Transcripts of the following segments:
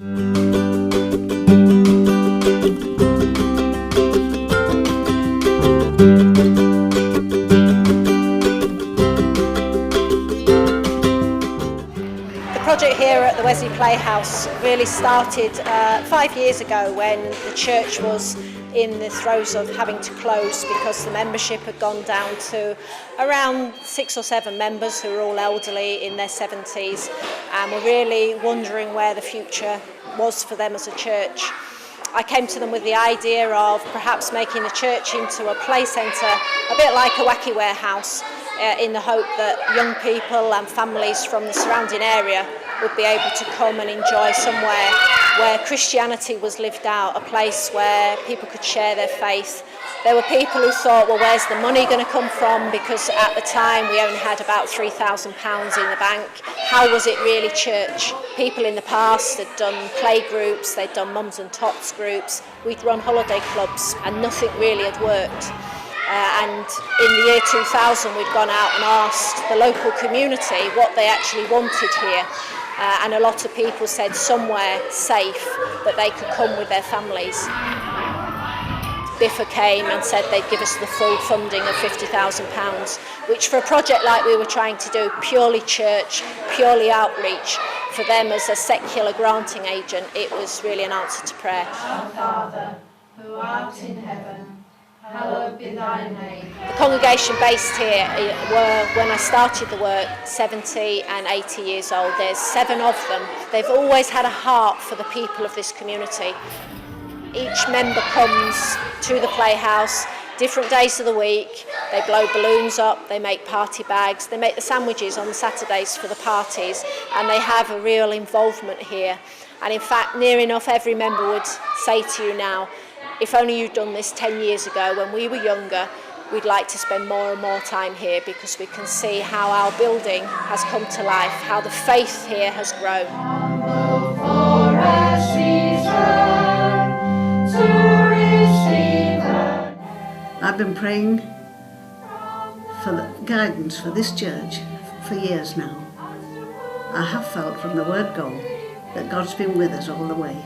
The project here at the Wesley Playhouse really started 5 years ago when the church was in the throes of having to close because the membership had gone down to around 6 or 7 members who were all elderly in their 70s and were really wondering where the future was for them as a church. I came to them with the idea of perhaps making the church into a play centre, a bit like a wacky warehouse, in the hope that young people and families from the surrounding area would be able to come and enjoy somewhere where Christianity was lived out, a place where people could share their faith. There were people who thought, well, where's the money going to come from? Because at the time we only had about £3,000 in the bank. How was it really church? People in the past had done play groups, they'd done mums and tots groups, we'd run holiday clubs, and nothing really had worked. And in the year 2000 we'd gone out and asked the local community what they actually wanted here. And a lot of people said somewhere safe that they could come with their families. Biffa came and said they'd give us the full funding of £50,000, which for a project like we were trying to do, purely church, purely outreach, for them as a secular granting agent, it was really an answer to prayer. Our Father, who art in heaven, hallowed be thy name. The congregation based here were, when I started the work, 70 and 80 years old. There's 7 of them. They've always had a heart for the people of this community. Each member comes to the Playhouse different days of the week. They blow balloons up, they make party bags, they make the sandwiches on the Saturdays for the parties, and they have a real involvement here. And in fact, near enough every member would say to you now, if only you'd done this 10 years ago when we were younger, we'd like to spend more and more time here, because we can see how our building has come to life, how the faith here has grown. I've been praying for the guidance for this church for years now. I have felt from the word go that God's been with us all the way.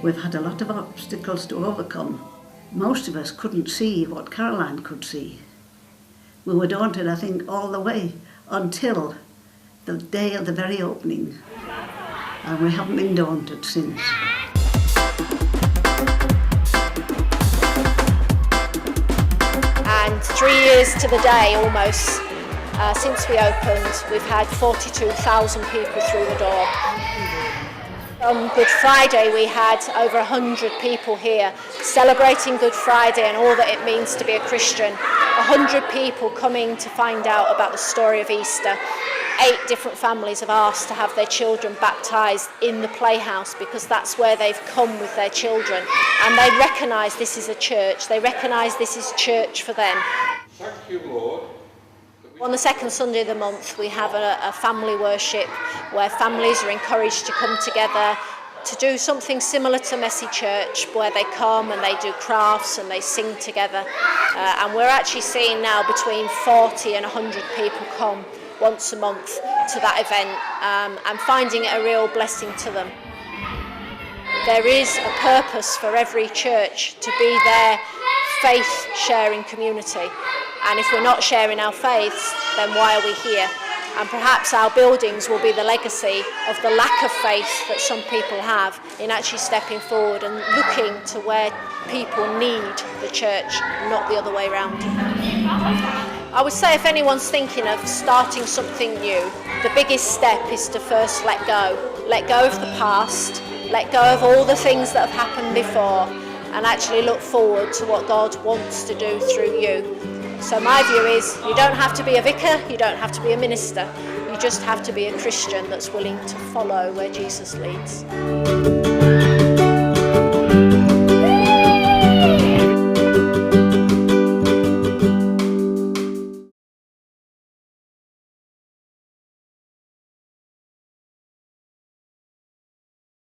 We've had a lot of obstacles to overcome. Most of us couldn't see what Caroline could see. We were daunted, I think, all the way until the day of the very opening. And we haven't been daunted since. And 3 years to the day almost since we opened, we've had 42,000 people through the door. On Good Friday we had over 100 people here celebrating Good Friday and all that it means to be a Christian. 100 people coming to find out about the story of Easter. 8 different families have asked to have their children baptised in the Playhouse, because that's where they've come with their children, and they recognise this is a church, they recognise this is church for them. Thank you, Lord. On the second Sunday of the month we have a family worship where families are encouraged to come together to do something similar to Messy Church, where they come and they do crafts and they sing together. And we're actually seeing now between 40 and 100 people come once a month to that event, and finding it a real blessing to them. There is a purpose for every church to be their faith-sharing community. And if we're not sharing our faiths, then why are we here? And perhaps our buildings will be the legacy of the lack of faith that some people have in actually stepping forward and looking to where people need the church, not the other way around. I would say if anyone's thinking of starting something new, the biggest step is to first let go. Let go of the past, let go of all the things that have happened before, and actually look forward to what God wants to do through you. So my view is, you don't have to be a vicar, you don't have to be a minister, you just have to be a Christian that's willing to follow where Jesus leads.